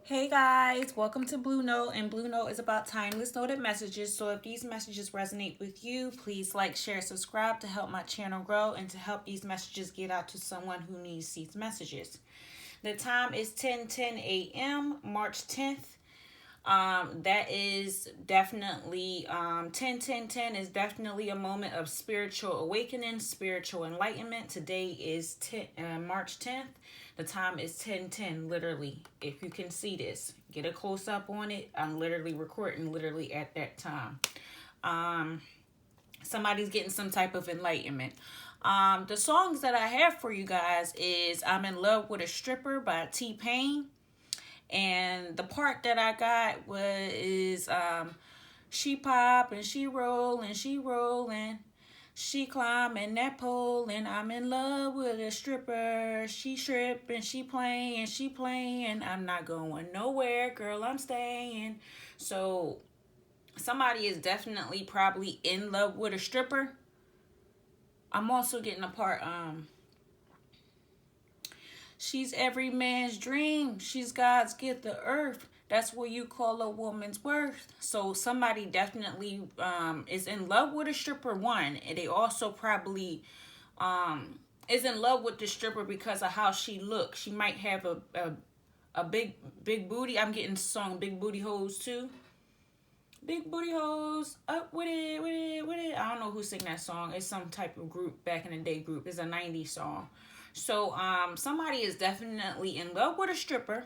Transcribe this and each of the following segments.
Hey guys, welcome to Blue Note, and Blue Note is about timeless noted messages. So if these messages resonate with you, please like, share, subscribe to help my channel grow and to help these messages get out to someone who needs these messages. The time is 10:10 a.m. March 10th. That is definitely 10 is definitely a moment of spiritual awakening, spiritual enlightenment. Today is March 10th. The time is 10:10. Literally, if you can see this, get a close up on it. I'm literally recording literally at that time. Somebody's getting some type of enlightenment. The songs that I have for you guys is "I'm in Love with a Stripper" by T-Pain. And the part that I got was she pop and she roll and she rolling. She climbing that pole and I'm in love with a stripper. She strip and she playing. I'm not going nowhere, girl, I'm staying. So somebody is definitely probably in love with a stripper. I'm also getting a part she's every man's dream. She's God's gift to earth. That's what you call a woman's worth. So somebody definitely is in love with a stripper, one. And they also probably is in love with the stripper because of how she looks. She might have a big booty. I'm getting the song Big Booty Hoes too. Big booty hoes, up with it, with it, with it. I don't know who sang that song. It's some type of group, back in the day group. It's a 90s song. So somebody is definitely in love with a stripper.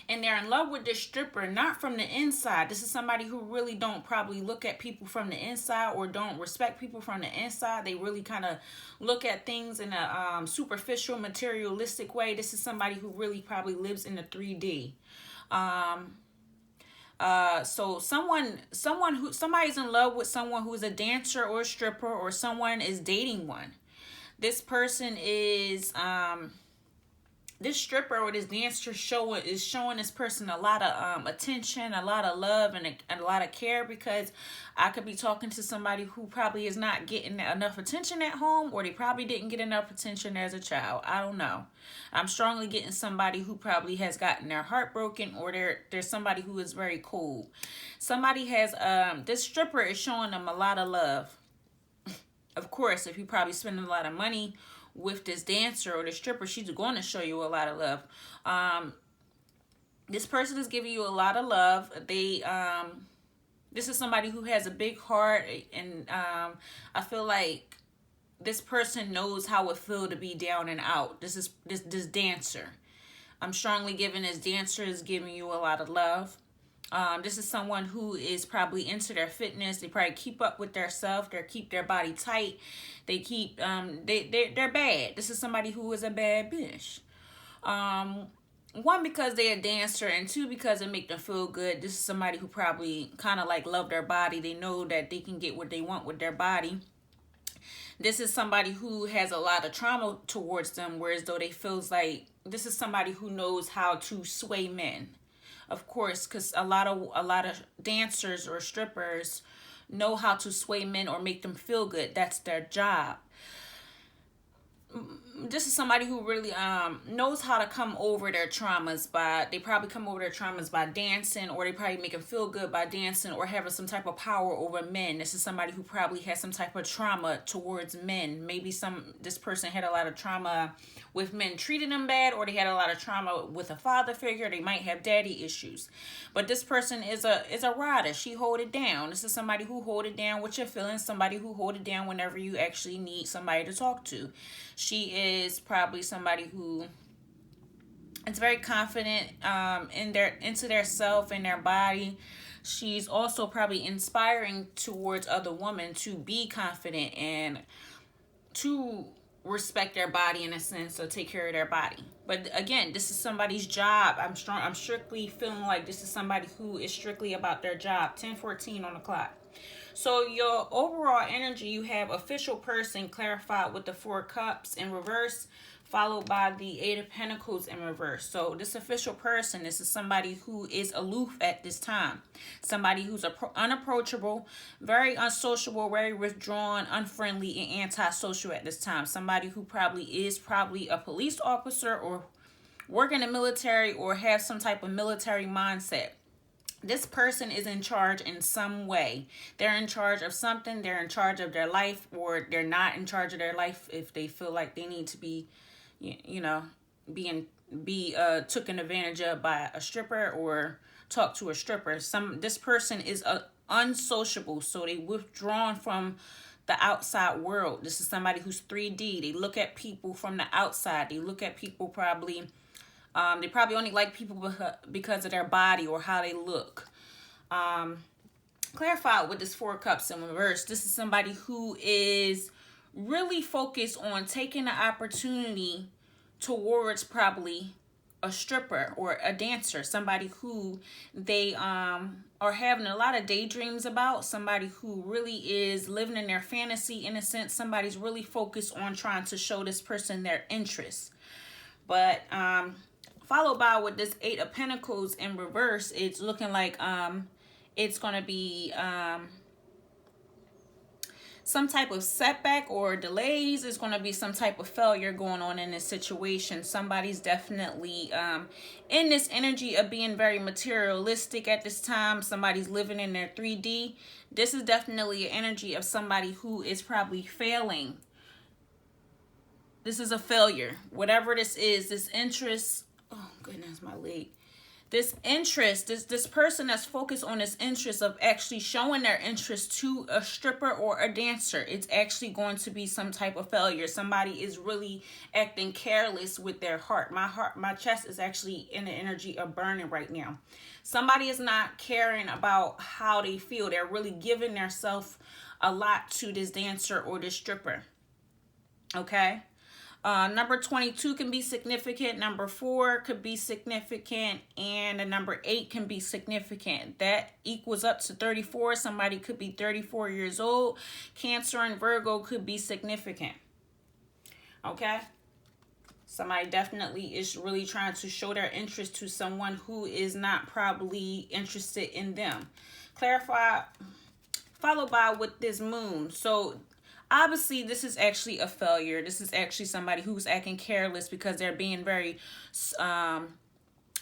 And they're in love with this stripper, not from the inside. This is somebody who really don't probably look at people from the inside or don't respect people from the inside. They really kind of look at things in a superficial, materialistic way. This is somebody who really probably lives in the 3D. So somebody's in love with someone who's a dancer or a stripper, or someone is dating one. This person is this stripper or this dancer is showing this person a lot of attention, a lot of love, and a lot of care, because I could be talking to somebody who probably is not getting enough attention at home, or they probably didn't get enough attention as a child. I don't know. I'm strongly getting somebody who probably has gotten their heart broken, or there's somebody who is very cool. Somebody has this stripper is showing them a lot of love. Of course, if you probably spending a lot of money with this dancer or the stripper, she's going to show you a lot of love. This person is giving you a lot of love. This is somebody who has a big heart, and I feel like this person knows how it feels to be down and out. This dancer. I'm strongly giving this dancer is giving you a lot of love. This is someone who is probably into their fitness. They probably keep up with their self. They keep their body tight. They keep they're bad. This is somebody who is a bad bitch. One, because they're a dancer, and two, because it make them feel good. This is somebody who probably kind of like love their body. They know that they can get what they want with their body. This is somebody who has a lot of trauma towards them, whereas though they feels like this is somebody who knows how to sway men. Of course, because a lot of dancers or strippers know how to sway men or make them feel good. That's their job. This is somebody who really knows how to come over their traumas they probably come over their traumas by dancing, or they probably make them feel good by dancing, or having some type of power over men. This is somebody who probably has some type of trauma towards men. Maybe this person had a lot of trauma with men treating them bad, or they had a lot of trauma with a father figure. They might have daddy issues. But this person is a rider. She hold it down. This is somebody who hold it down with your feelings, somebody who hold it down whenever you actually need somebody to talk to. She is probably somebody who is very confident into their self and their body. She's also probably inspiring towards other women to be confident and to respect their body, in a sense, or take care of their body. But again, this is somebody's job. I'm strictly feeling like this is somebody who is strictly about their job. 10:14 on the clock. So your overall energy, you have official person clarified with the 4 cups in reverse, followed by the 8 of Pentacles in reverse. So this official person, this is somebody who is aloof at this time. Somebody who's unapproachable, very unsociable, very withdrawn, unfriendly, and antisocial at this time. Somebody who probably is a police officer, or work in the military or have some type of military mindset. This person is in charge in some way. They're in charge of something. They're in charge of their life, or they're not in charge of their life if they feel like they need to be, be taken advantage of by a stripper or talk to a stripper. This person is unsociable, so they withdrawn from the outside world. This is somebody who's 3D. They look at people from the outside. They look at people probably. They probably only like people because of their body or how they look. Clarify with this Four of Cups in reverse. This is somebody who is really focused on taking the opportunity towards probably a stripper or a dancer. Somebody who they are having a lot of daydreams about. Somebody who really is living in their fantasy in a sense. Somebody's really focused on trying to show this person their interest. But followed by with this Eight of Pentacles in reverse, it's looking like it's going to be some type of setback or delays. It's going to be some type of failure going on in this situation. Somebody's definitely in this energy of being very materialistic at this time. Somebody's living in their 3D. This is definitely an energy of somebody who is probably failing. This is a failure. Whatever this is, this interest. Oh, goodness, my leg. This interest, this person that's focused on this interest of actually showing their interest to a stripper or a dancer, it's actually going to be some type of failure. Somebody is really acting careless with their heart. My chest is actually in the energy of burning right now. Somebody is not caring about how they feel. They're really giving themselves a lot to this dancer or this stripper. Okay? Number 22 can be significant. Number 4 could be significant. And the number 8 can be significant. That equals up to 34. Somebody could be 34 years old. Cancer and Virgo could be significant. Okay? Somebody definitely is really trying to show their interest to someone who is not probably interested in them. Clarify, followed by with this moon. So obviously, this is actually a failure. This is actually somebody who's acting careless because they're being very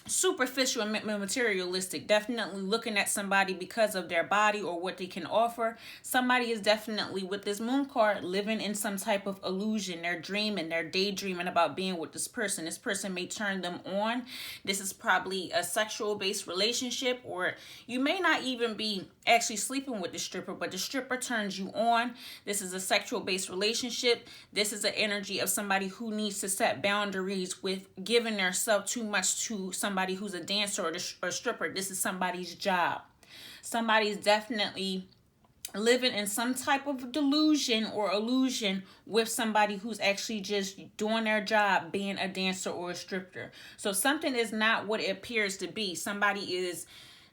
superficial and materialistic. Definitely looking at somebody because of their body or what they can offer. Somebody is definitely, with this moon card, living in some type of illusion. They're dreaming, they're daydreaming about being with this person. This person may turn them on. This is probably a sexual based relationship, or you may not even be actually sleeping with the stripper, but the stripper turns you on. This is a sexual based relationship. This is an energy of somebody who needs to set boundaries with giving themselves too much to somebody who's a dancer or a stripper. This is somebody's job. Somebody's definitely living in some type of delusion or illusion with somebody who's actually just doing their job, being a dancer or a stripper. So something is not what it appears to be. Somebody is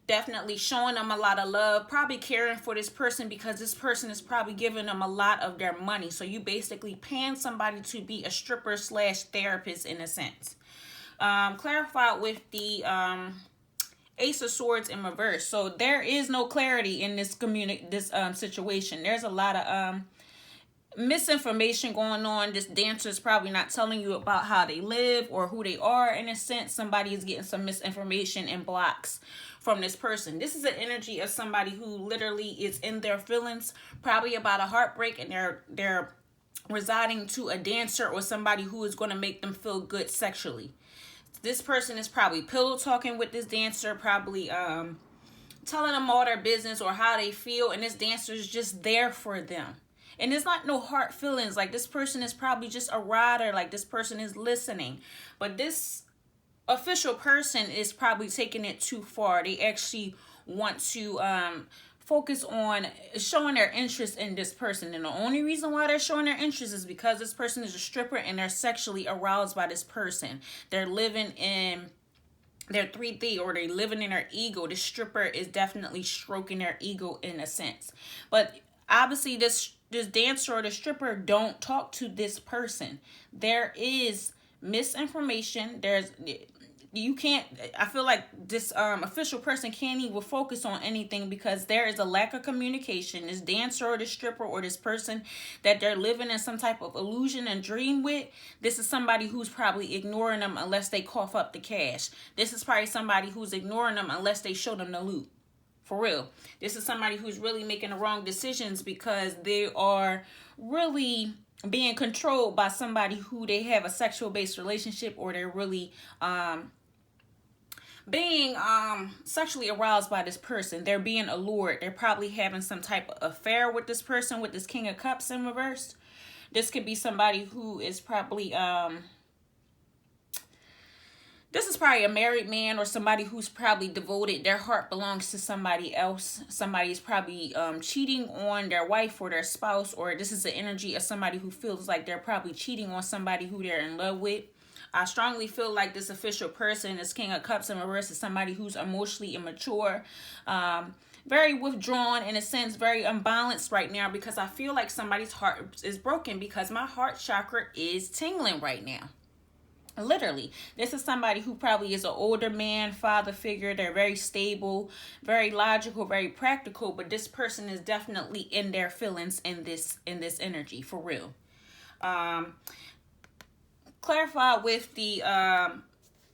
definitely showing them a lot of love, probably caring for this person because this person is probably giving them a lot of their money. So you basically paying somebody to be a stripper / therapist in a sense. Clarify with the Ace of Swords in reverse. So there is no clarity in this situation. There's a lot of misinformation going on. This dancer is probably not telling you about how they live or who they are in a sense. Somebody is getting some misinformation and blocks from this person. This is an energy of somebody who literally is in their feelings, probably about a heartbreak, and they're residing to a dancer or somebody who is going to make them feel good sexually. This person is probably pillow talking with this dancer, probably telling them all their business or how they feel, and this dancer is just there for them. And there's not no hard feelings. Like, this person is probably just a rider. Like, this person is listening. But this official person is probably taking it too far. They actually want to focus on showing their interest in this person. And the only reason why they're showing their interest is because this person is a stripper and they're sexually aroused by this person. They're living in their 3D, or they're living in their ego. This stripper is definitely stroking their ego in a sense. But obviously this dancer or the stripper don't talk to this person. There is misinformation. There's you can't, I feel like this official person can't even focus on anything because there is a lack of communication. This dancer or this stripper or this person that they're living in some type of illusion and dream with, this is somebody who's probably ignoring them unless they cough up the cash. This is probably somebody who's ignoring them unless they show them the loot. For real. This is somebody who's really making the wrong decisions because they are really being controlled by somebody who they have a sexual based relationship, or they're really being sexually aroused by this person. They're being allured. They're probably having some type of affair with this person, with this King of Cups in reverse. This could be somebody who is probably this is probably a married man or somebody who's probably devoted. Their heart belongs to somebody else. Somebody is probably cheating on their wife or their spouse, or this is the energy of somebody who feels like they're probably cheating on somebody who they're in love with. I strongly feel like this official person, this King of Cups in reverse, is somebody who's emotionally immature, very withdrawn in a sense, very unbalanced right now, because I feel like somebody's heart is broken because my heart chakra is tingling right now. Literally, this is somebody who probably is an older man, father figure. They're very stable, very logical, very practical, but this person is definitely in their feelings in this energy, for real. Clarify with the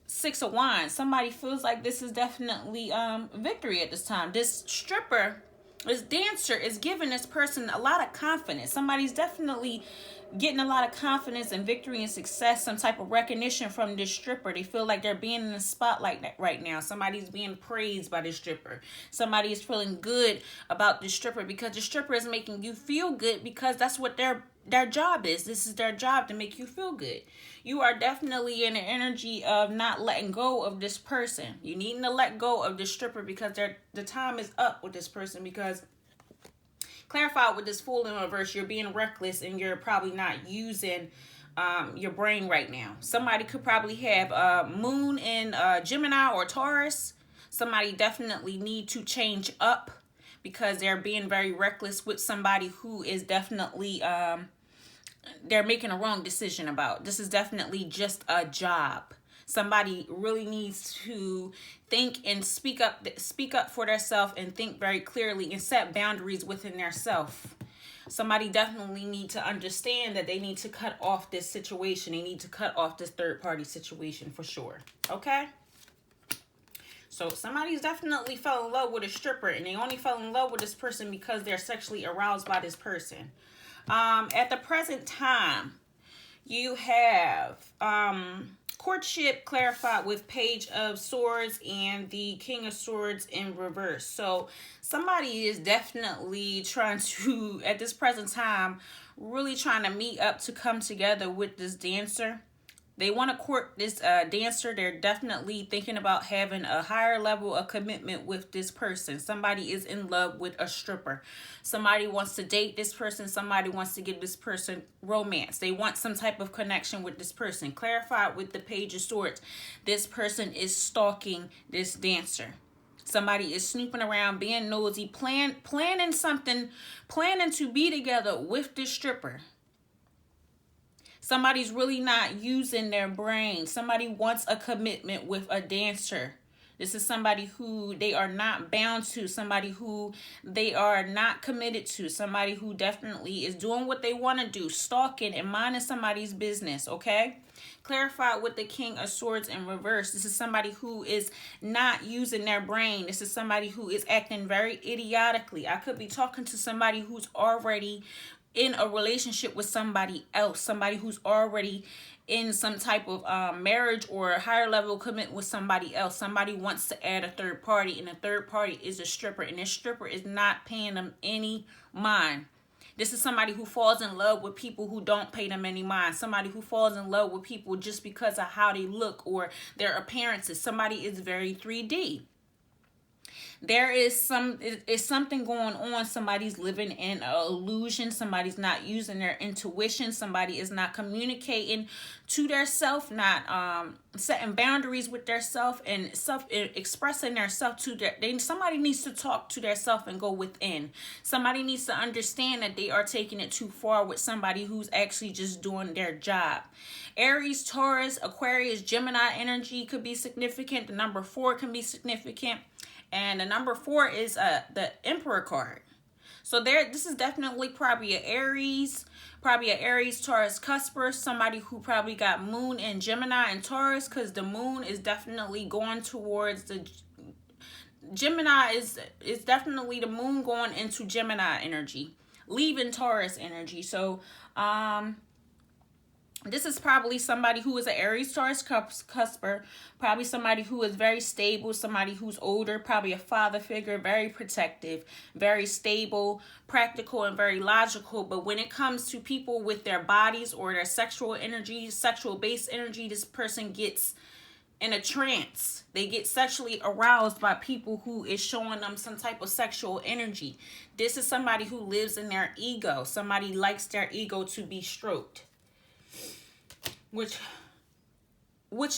Six of Wands. Somebody feels like this is definitely victory at this time. This stripper, this dancer is giving this person a lot of confidence. Somebody's definitely getting a lot of confidence and victory and success, some type of recognition from this stripper. They feel like they're being in the spotlight right now. Somebody's being praised by this stripper. Somebody is feeling good about this stripper because the stripper is making you feel good, because that's what their job is. This is their job, to make you feel good. You are definitely in an energy of not letting go of this person. You needing to let go of this stripper because the time is up with this person, because clarify with this Fool in reverse, you're being reckless and you're probably not using your brain right now. Somebody could probably have Moon in Gemini or Taurus. Somebody definitely need to change up because they're being very reckless with somebody who is definitely they're making a wrong decision about. This is definitely just a job. Somebody really needs to think and speak up for themselves and think very clearly and set boundaries within themselves. Somebody definitely need to understand that they need to cut off this situation. They need to cut off this third party situation for sure. Okay? So somebody's definitely fell in love with a stripper, and they only fell in love with this person because they're sexually aroused by this person. At the present time, you have courtship clarified with Page of Swords and the King of Swords in reverse. So somebody is definitely trying to, at this present time, really trying to meet up to come together with this dancer. They want to court this dancer. They're definitely thinking about having a higher level of commitment with this person. Somebody is in love with a stripper. Somebody wants to date this person. Somebody wants to give this person romance. They want some type of connection with this person. Clarified with the Page of Swords. This person is stalking this dancer. Somebody is snooping around, being nosy, planning something, planning to be together with this stripper. Somebody's really not using their brain. Somebody wants a commitment with a dancer. This is somebody who they are not bound to. Somebody who they are not committed to. Somebody who definitely is doing what they want to do. Stalking and minding somebody's business, okay? Clarified with the King of Swords in reverse. This is somebody who is not using their brain. This is somebody who is acting very idiotically. I could be talking to somebody who's already in a relationship with somebody else, somebody who's already in some type of marriage or a higher level commitment with somebody else. Somebody wants to add a third party, and the third party is a stripper, and this stripper is not paying them any mind. This is somebody who falls in love with people who don't pay them any mind. Somebody who falls in love with people just because of how they look or their appearances. Somebody is very 3D. there is something going on. Somebody's living in an illusion. Somebody's not using their intuition. Somebody is not communicating to their self, not setting boundaries with their self, and expressing their self to their somebody needs to talk to their self and go within. Somebody needs to understand that they are taking it too far with somebody who's actually just doing their job. Aries, Taurus, Aquarius, Gemini energy could be significant. The number 4 can be significant. And the number 4 is the Emperor card. So this is definitely probably an Aries, Taurus, cusper, somebody who probably got moon in Gemini and Taurus, because the moon is definitely going towards the Gemini is definitely the moon going into Gemini energy, leaving Taurus energy. So this is probably somebody who is an Aries, Taurus, cusper, probably somebody who is very stable, somebody who's older, probably a father figure, very protective, very stable, practical, and very logical. But when it comes to people with their bodies or their sexual energy, sexual-based energy, this person gets in a trance. They get sexually aroused by people who is showing them some type of sexual energy. This is somebody who lives in their ego. Somebody likes their ego to be stroked. Which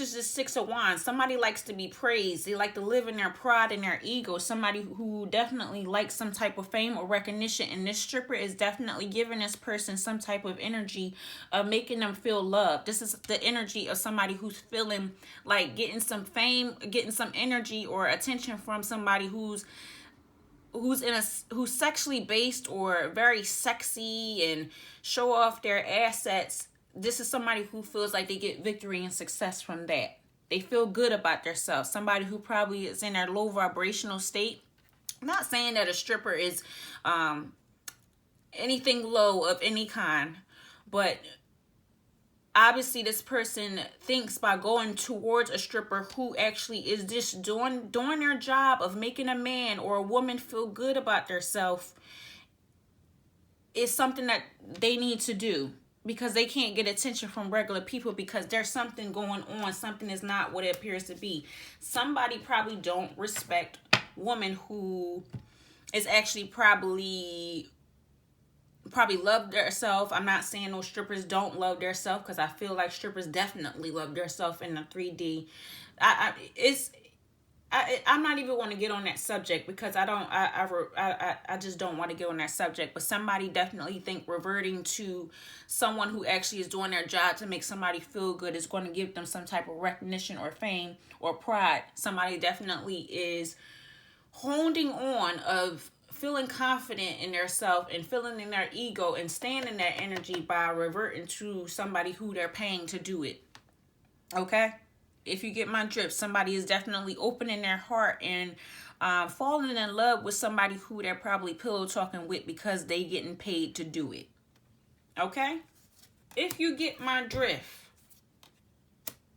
is the 6 of Wands. Somebody likes to be praised. They like to live in their pride and their ego. Somebody who definitely likes some type of fame or recognition. And this stripper is definitely giving this person some type of energy of making them feel loved. This is the energy of somebody who's feeling like getting some fame, getting some energy or attention from somebody who's sexually based or very sexy and show off their assets. This is somebody who feels like they get victory and success from that. They feel good about themselves. Somebody who probably is in their low vibrational state. I'm not saying that a stripper is anything low of any kind, but obviously this person thinks by going towards a stripper who actually is just doing their job of making a man or a woman feel good about themselves is something that they need to do. Because they can't get attention from regular people because there's something going on. Something is not what it appears to be. Somebody probably don't respect woman who is actually probably love themselves. I'm not saying no strippers don't love themselves, because I feel like strippers definitely love themselves in the 3D. I'm not even want to get on that subject because I just don't want to get on that subject. But somebody definitely think reverting to someone who actually is doing their job to make somebody feel good is going to give them some type of recognition or fame or pride. Somebody definitely is holding on of feeling confident in their self and feeling in their ego and staying in that energy by reverting to somebody who they're paying to do it. Okay? If you get my drift, somebody is definitely opening their heart and falling in love with somebody who they're probably pillow talking with because they getting paid to do it. Okay? If you get my drift.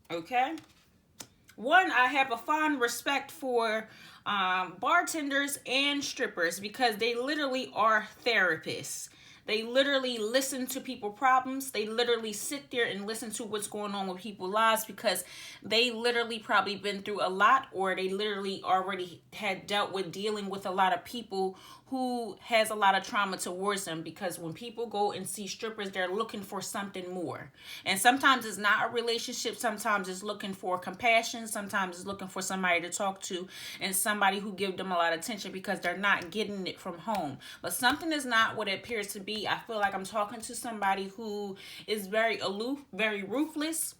Okay? One, I have a fond respect for bartenders and strippers because they literally are therapists. They literally listen to people's problems. They literally sit there and listen to what's going on with people's lives because they literally probably been through a lot, or they literally already had dealt with dealing with a lot of people who has a lot of trauma towards them. Because when people go and see strippers, they're looking for something more. And sometimes it's not a relationship. Sometimes it's looking for compassion. Sometimes it's looking for somebody to talk to and somebody who give them a lot of attention because they're not getting it from home. But something is not what it appears to be. I feel like I'm talking to somebody who is very aloof, very ruthless.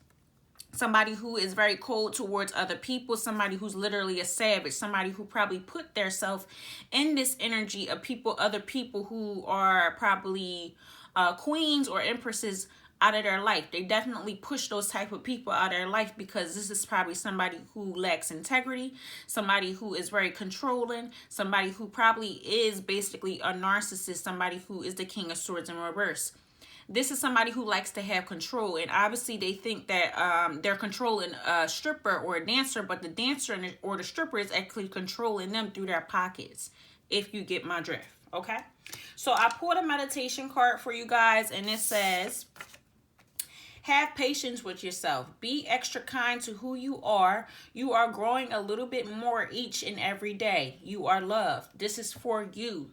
Somebody who is very cold towards other people. Somebody who's literally a savage. Somebody who probably put their self in this energy of people, other people who are probably queens or empresses out of their life. They definitely push those type of people out of their life because this is probably somebody who lacks integrity. Somebody who is very controlling. Somebody who probably is basically a narcissist. Somebody who is the King of Swords in reverse. This is somebody who likes to have control, and obviously they think that they're controlling a stripper or a dancer, but the dancer or the stripper is actually controlling them through their pockets, if you get my drift, okay? So I pulled a meditation card for you guys, and it says, Have patience with yourself. Be extra kind to who you are. You are growing a little bit more each and every day. You are loved. This is for you.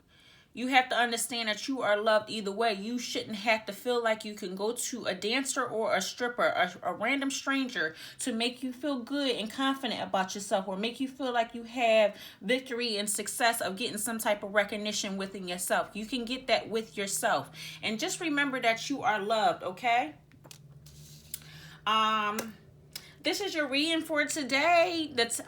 You have to understand that you are loved either way. You shouldn't have to feel like you can go to a dancer or a stripper, a random stranger, to make you feel good and confident about yourself, or make you feel like you have victory and success of getting some type of recognition within yourself. You can get that with yourself. And just remember that you are loved, okay? This is your reading for today. This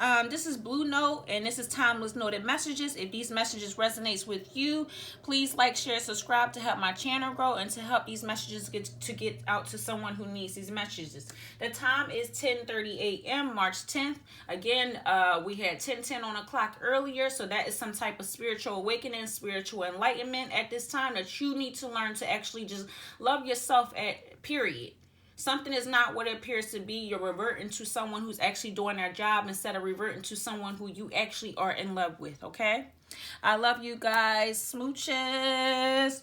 is Blue Note, and this is Timeless Noted Messages. If these messages resonates with you, please like, share, subscribe to help my channel grow and to help these messages get out to someone who needs these messages. The time is 10:30 a.m. March 10th. Again, we had 10:10 on the clock earlier, so that is some type of spiritual awakening, spiritual enlightenment at this time that you need to learn to actually just love yourself at period. Something is not what it appears to be. You're reverting to someone who's actually doing their job instead of reverting to someone who you actually are in love with, okay? I love you guys. Smooches.